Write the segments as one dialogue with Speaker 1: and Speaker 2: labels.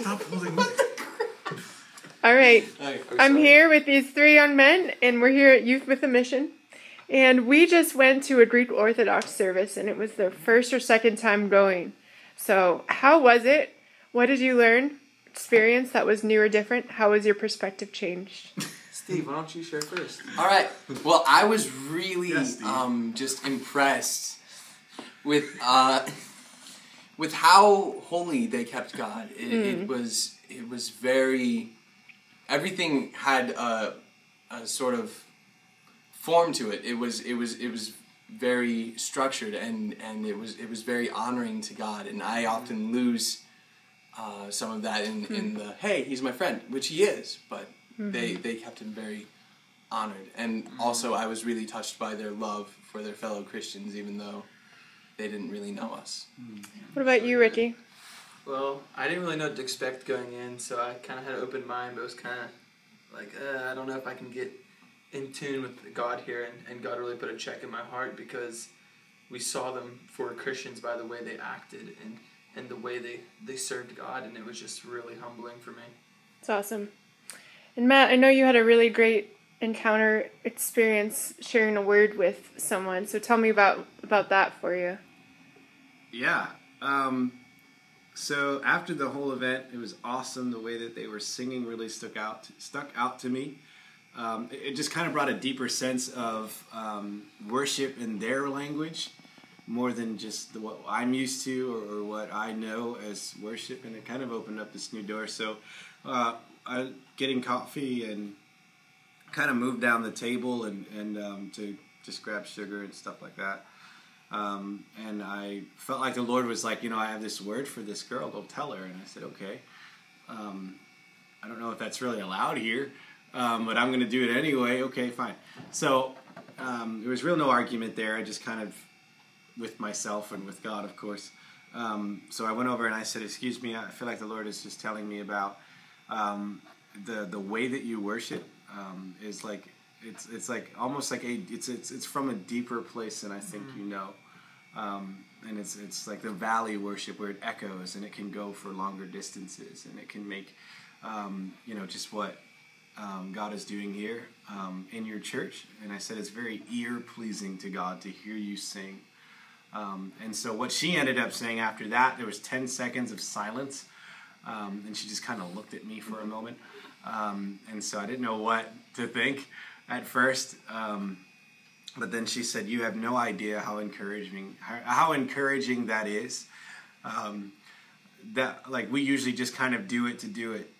Speaker 1: Stop holding me.
Speaker 2: All right. I'm here with these 3 young men, and we're here at Youth with a Mission. And we just went to a Greek Orthodox service, and it was the first or second time going. So how was it? What did you learn? Experience that was new or different? How was your perspective changed?
Speaker 3: Steve, why don't you share first?
Speaker 4: All right. Well, I was really just impressed with how holy they kept God. It was very, everything had a sort of form to it. It was very structured and it was very honoring to God. And I often lose some of that in the hey, he's my friend, which he is, but they kept him very honored. And also I was really touched by their love for their fellow Christians, even though they didn't really know us.
Speaker 2: What about you, Ricky?
Speaker 3: Well, I didn't really know what to expect going in, so I kind of had an open mind, but it was kind of like, I don't know if I can get in tune with God here, and God really put a check in my heart because we saw them for Christians by the way they acted and the way they served God, and it was just really humbling for me.
Speaker 2: It's awesome. And Matt, I know you had a really great encounter experience sharing a word with someone, so tell me about that for you.
Speaker 1: Yeah. So after the whole event, it was awesome. The way that they were singing really stuck out to me. It just kind of brought a deeper sense of worship in their language, more than just what I'm used to or what I know as worship, and it kind of opened up this new door. So getting coffee and kind of moved down the table and to just grab sugar and stuff like that. And I felt like the Lord was like, I have this word for this girl, go tell her. And I said, okay. I don't know if that's really allowed here, but I'm going to do it anyway. Okay, fine. So there was no argument there. I just kind of, with myself and with God, of course. So I went over and I said, excuse me, I feel like the Lord is just telling me about the way that you worship is like, it's like almost like it's from a deeper place than I think you know. And it's like the valley worship where it echoes and it can go for longer distances and it can make just what God is doing here in your church. And I said it's very ear pleasing to God to hear you sing. And so what she ended up saying after that, there was 10 seconds of silence, and she just kind of looked at me for a moment. And so I didn't know what to think at first. But then she said, you have no idea how encouraging that is. That like we usually just kind of do it to do it.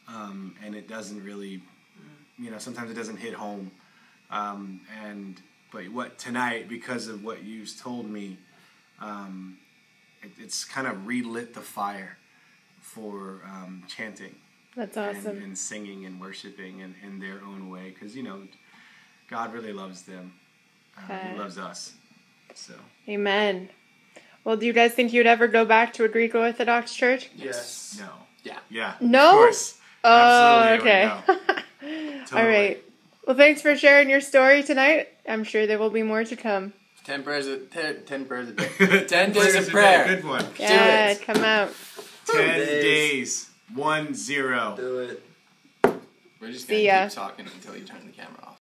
Speaker 1: And it doesn't really, sometimes it doesn't hit home. But what tonight, because of what you told me, it's kind of relit the fire for chanting.
Speaker 2: That's awesome.
Speaker 1: And singing and worshiping in their own way. Because, God really loves them. He loves us. So.
Speaker 2: Amen. Well, do you guys think you'd ever go back to a Greek Orthodox church?
Speaker 3: Yes.
Speaker 1: No.
Speaker 4: Yeah.
Speaker 1: Yeah.
Speaker 2: No?
Speaker 1: Of course.
Speaker 2: Oh,
Speaker 1: absolutely.
Speaker 2: okay.
Speaker 1: Totally.
Speaker 2: All right. Well, thanks for sharing your story tonight. I'm sure there will be more to come.
Speaker 4: 10 prayers a day. 10
Speaker 1: 10
Speaker 4: days of prayer.
Speaker 1: Good one.
Speaker 2: Yeah, come out.
Speaker 1: 10 days. 10.
Speaker 3: Do it.
Speaker 4: We're just
Speaker 2: See
Speaker 4: going to
Speaker 2: ya.
Speaker 4: keep talking until you turn the camera off.